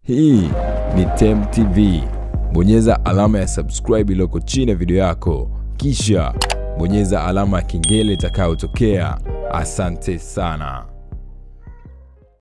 Hii ni Tem TV. Bonyeza alama ya subscribe iliyoko chini ya video yako, kisha bonyeza alama ya kengele itakayotokea. Asante sana.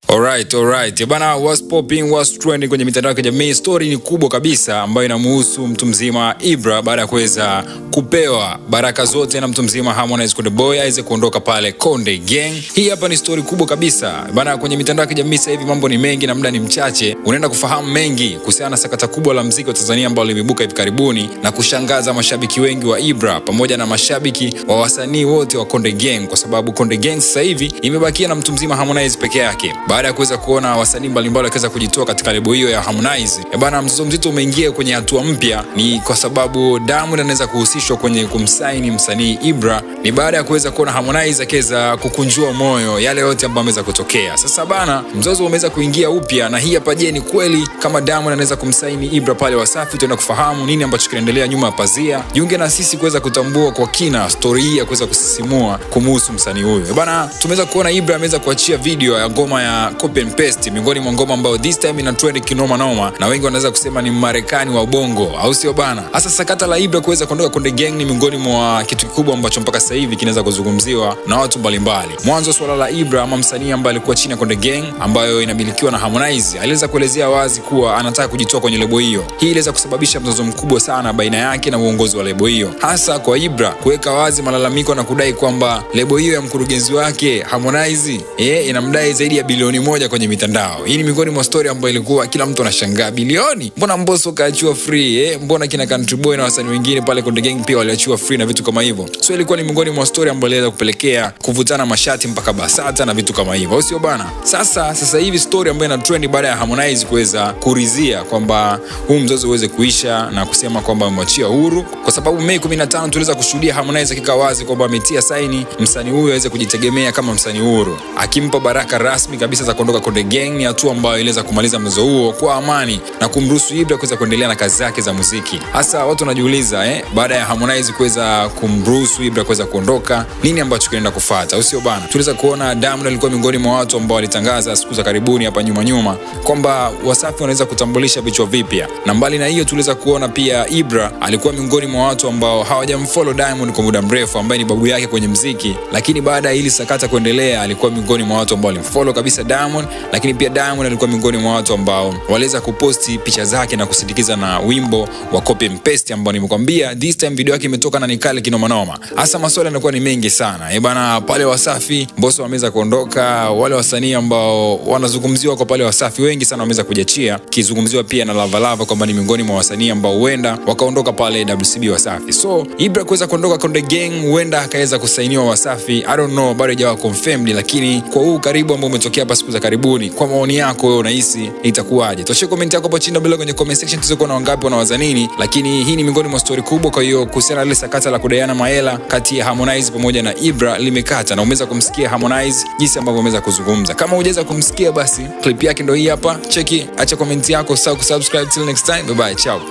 Alright. Bana, what's popping, what's trending kwenye mitandao ya kijamii? Story ni kubwa kabisa ambayo inamhusu mtu mzima Ibra baada ya kuweza kupewa baraka zote na mtu mzima Harmonize Konde Boy aweze kuondoka pale Konde Gang. Hii hapa ni story kubwa kabisa. Bana, kwenye mitandao ya kijamii sasa hivi mambo ni mengi na muda ni mchache. Unaenda kufahamu mengi kuhusiana na sakata kubwa la muziki wa Tanzania ambao limebuka hivi karibuni na kushangaza mashabiki wengi wa Ibra pamoja na mashabiki wa wasanii wote wa Konde Gang, kwa sababu Konde Gang sasa hivi imebakia na mtu mzima Harmonize peke yake. Baada ya kuweza kuona wasanii mbalimbali wakaweza kujitoa katika lebo hiyo ya Harmonize, bana, mzozo mzito umeingia kwenye hatua mpya. Ni kwa sababu Diamond anaweza kuhusishwa kwenye kumsaini msanii Ibra. Ni baada ya kuweza kuona Harmonize akaweza kukunjua moyo yale yote ambayo yameweza kutokea. Sasa bana, mzozo umeweza kuingia upya, na hii hapa, je, ni kweli kama Diamond anaweza kumsaini Ibra pale Wasafi? Tutaenda kufahamu nini ambacho kinaendelea nyuma ya pazia. Jiunge na sisi kuweza kutambua kwa kina story hii ya kuweza kusisimua kumhusu msanii huyo. Bana, tumeweza kuona Ibra ameweza kuachia video ya ngoma ya Copy and Paste, miongoni mwa ngoma ambayo this time ina trend kinoma noma, na wengi wanaweza kusema ni Marekani wa bongo, au sio bana? Hasa sakata la Ibra kuweza kuondoka Konde Gang ni miongoni mwa kitu kikubwa ambacho mpaka sasa hivi kinaweza kuzungumziwa na watu mbalimbali. Mwanzo swala la Ibra ama msanii ambaye alikuwa chini ya Konde Gang ambayo inamilikiwa na Harmonize, aliweza kuelezea wazi kuwa anataka kujitoa kwenye lebo hiyo. Hii iliweza kusababisha mzozo mkubwa sana baina yake na uongozi wa lebo hiyo, hasa kwa Ibra kuweka wazi malalamiko na kudai kwamba lebo hiyo ya mkurugenzi wake Harmonize inamdai zaidi ya bilioni 1 kwenye mitandao. Hii ni miongoni mwa story ambayo ilikuwa kila mtu anashangaa, bilioni? Mbona Mbosso kaachiwa free? Mbona kina Country Boy na wasanii wengine pale Konde Gang pia waliachiwa free na vitu kama hivyo? So ilikuwa ni miongoni mwa story ambayo iliweza kupelekea kuvutana mashati mpaka BASATA na vitu kama hivyo, au sio bana? Sasa hivi story ambayo ina trend baada ya Harmonize kuweza kurizia kwamba huu mzozo uweze kuisha na kusema kwamba amemwachia huru, kwa sababu Mei 15 tuliweza kushuhudia Harmonize akika wazi kwamba ametia saini msanii huyo aweze kujitegemea kama msanii huru, akimpa baraka rasmi kabisa za kuondoka Konde Gang. Ni hatua ambayo iliweza kumaliza mzozo huo kwa amani na kumruhusu Ibra kuweza kuendelea na kazi zake za muziki. Hasa watu wanajiuliza baada ya Harmonize kuweza kumruhusu Ibra kuweza kuondoka, nini ambacho kinaenda kufuata, au sio bana? Tuliweza kuona Diamond alikuwa miongoni mwa watu ambao walitangaza siku za karibuni hapa nyuma kwamba Wasafi wanaweza kutambulisha vichwa vipya, na mbali na hiyo tuliweza kuona pia Ibra alikuwa miongoni mwa watu ambao hawajamfollow Diamond kwa muda mrefu, ambaye ni babu yake kwenye muziki, lakini baada ya hili sakata kuendelea alikuwa miongoni mwa watu ambao walimfollow kabisa Diamond. Lakini pia Diamond alikuwa miongoni mwa watu ambao waliweza kuposti picha zake na kusindikiza na wimbo wa Copy and Paste ambao nimekwambia this time video yake imetoka na nikale kinoma noma. Hasa maswali yanakuwa ni mengi sana. Bana, pale Wasafi Mbosso wameweza kuondoka, wale wasanii ambao wanazungumziwa kwa pale Wasafi wengi sana wameweza kujiachia, kizungumziwa pia na Lava kwamba ni miongoni mwa wasanii ambao huenda wakaondoka pale WCB Wasafi. So Ibra kuweza kuondoka Konde Gang, huenda akaweza kusainiwa Wasafi, I don't know, bado haijawa confirmed, lakini kwa huu karibu ambao umetokea hapa siku za karibuni, kwa maoni yako wewe unahisi itakuwaje? Toshia comment yako hapo chini bila kwenye comment section tuweze na wangapi wanawaza nini. Lakini hii ni miongoni mwa story kubwa. Kwa hiyo kuhusiana na ile sakata la kudaiana mahela kati ya Harmonize pamoja na Ibra limekata, na umeweza kumsikia Harmonize jinsi ambavyo ameweza kuzungumza. Kama hujaweza kumsikia, basi clip yake ndio hii hapa, cheki, acha comment yako, subscribe. Till next time, bye bye, ciao.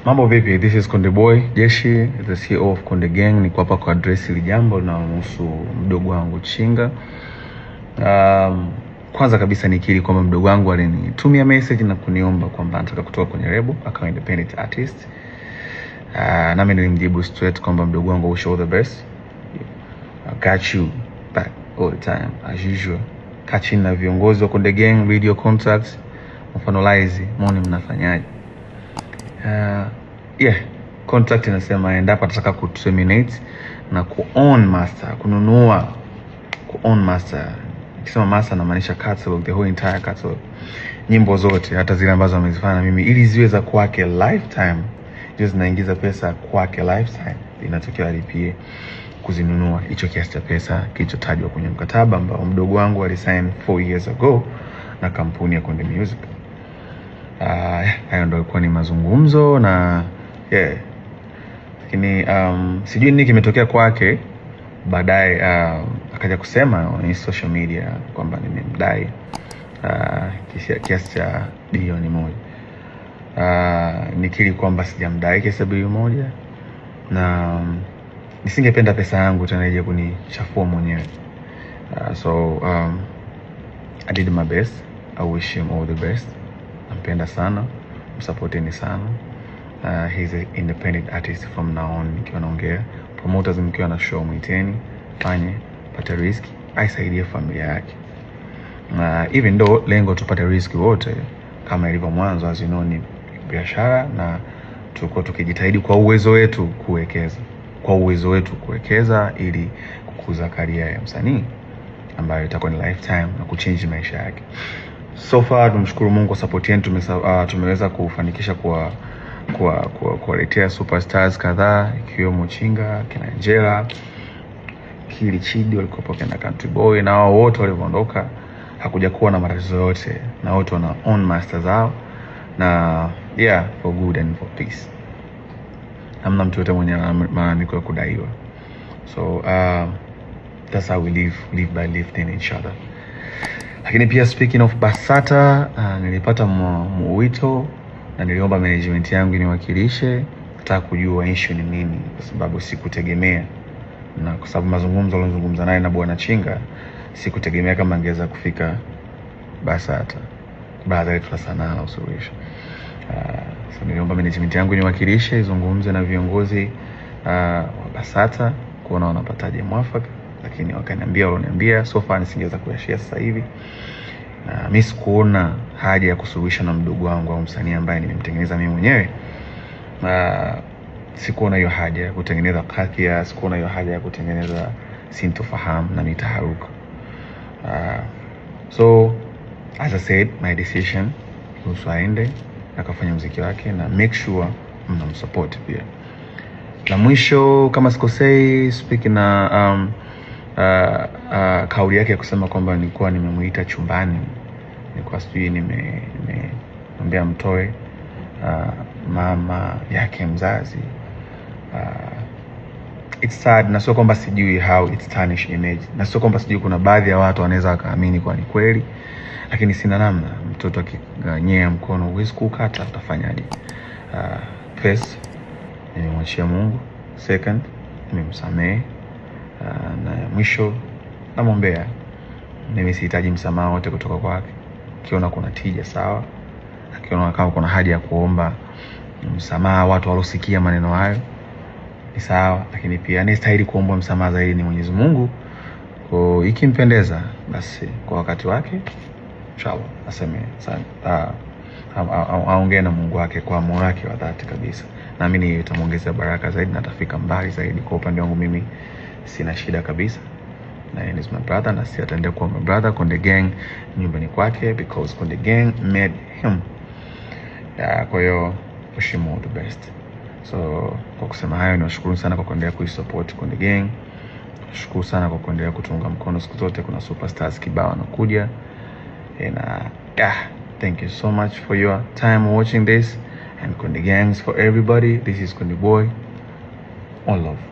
Mambo vipi? This is Konde Boy Jeshi, the CEO of Konde Gang. Niko hapa kwa address hili jambo linalohusu mdogo wangu Chinga. Kwanza kabisa nikiri kwamba mdogo wangu alinitumia message na kuniomba kwamba anataka kutoka kwenye label akawa independent artist. Nami nilimjibu straight kwamba mdogo wangu, wish all the best. I got you back all the time as usual. Kachini na viongozi wa Konde Gang, video contacts, mfanolize, muone mnafanyaje. Contract inasema endapo atataka kuterminate na ku-own master, kununua ku-own master. Nikisema master namaanisha catalog, the whole entire catalog, nyimbo zote, hata zile ambazo amezifanya mimi, ili ziwe za kwake lifetime, just naingiza pesa kwake lifetime, inatokea alipie kuzinunua hicho kiasi cha pesa kilichotajwa kwenye mkataba ambao mdogo wangu alisign 4 years ago na kampuni ya Konde Music. Hayo ndio ilikuwa ni mazungumzo na lakini sijui nini kimetokea kwake. Baadaye akaja kusema kwenye social media kwamba nimemdai kiasi cha bilioni 1. Nikiri kwamba sijamdai kiasi cha bilioni 1 na nisingependa pesa yangu tena ije kunichafua mwenyewe. I did my best. I wish him all the best. Nampenda sana, msupporteni sana. He's an independent artist from now on. Nikiwa naongea promoters, mkiwa na show mwiteni, fanye, pata risk, aisaidie familia yake. Even though lengo tupate risk wote kama ilivyo mwanzo, as you know, ni biashara, na tuko tukijitahidi kwa uwezo wetu kuwekeza ili kukuza career ya msanii ambayo itakuwa ni lifetime na kuchange maisha yake. So far tumshukuru Mungu kwa support yetu, tumeweza kufanikisha kuwaletea superstars kadhaa, ikiwemo Chinga, kina Angela, Kili Chidi, walikuwa kina Country Boy, na wao wote walivyoondoka hakuja kuwa na matatizo yote, na wote wana own master zao, na yeah, for good and for peace. Hamna mtu yote mwenye malalamiko ya kudaiwa. So that's how we live by lifting each other. Lakini pia speaking of BASATA, nilipata mwito na niliomba management yangu niwakilishe, nataka kujua issue ni nini, kwa sababu sikutegemea, na kwa sababu mazungumzo alizungumza naye na Bwana Chinga, sikutegemea kama angeweza kufika BASATA baada ya sanaa na usuluhisho. So niliomba management yangu niwakilishe, izungumze na viongozi wa BASATA kuona wanapataje mwafaka, lakini wakaniambia so far nisingeweza kuyashare sasa hivi. Mimi sikuona haja ya kusuluhisha na mdogo wangu au msanii ambaye nimemtengeneza mimi mwenyewe. Sikuona hiyo haja ya kutengeneza kadhia, sikuona hiyo haja ya kutengeneza sintofahamu na mitaharuka. So as I said, my decision kuhusu aende akafanya muziki wake, na make sure mnamsupport pia. La mwisho kama sikosei, speaking na kauli yake ya kusema kwamba nilikuwa nimemuita chumbani, nilikuwa sijui nimemwambia mtoe mama yake mzazi. It's sad, na sio kwamba sijui how it's tarnish image, na sio kwamba sijui kuna baadhi ya watu wanaweza kaamini kwa ni kweli, lakini sina namna. Mtoto akiganyea mkono huwezi kukata, utafanyaje? First, nimemwachia Mungu. Second, nimemsamehe. Na mwisho namwombea. Mimi sihitaji msamaha wote kutoka kwake. Akiona kuna tija sawa, akiona kama kuna haja ya kuomba msamaha watu walosikia maneno hayo ni sawa, lakini pia anastahili kuomba msamaha zaidi ni Mwenyezi Mungu. Kwa ikimpendeza basi kwa wakati wake inshallah aseme sana, aongee na Mungu wake kwa moyo wake wa dhati kabisa. Naamini itamuongezea baraka zaidi na atafika mbali zaidi. Kwa upande wangu mimi sina shida kabisa, na yeye ni my brother, na si ataendelea kuwa my brother. Konde Gang nyumbani kwake, because Konde Gang made him. Kwa hiyo wish him all the best. So kwa kusema hayo, nashukuru sana kwa kuendelea kuisupport Konde Gang. Nashukuru sana kwa kuendelea kutunga mkono siku zote. Kuna superstars kibao wanakuja, and thank you so much for your time watching this. And Konde Gangs for everybody. This is Konde Boy. All love.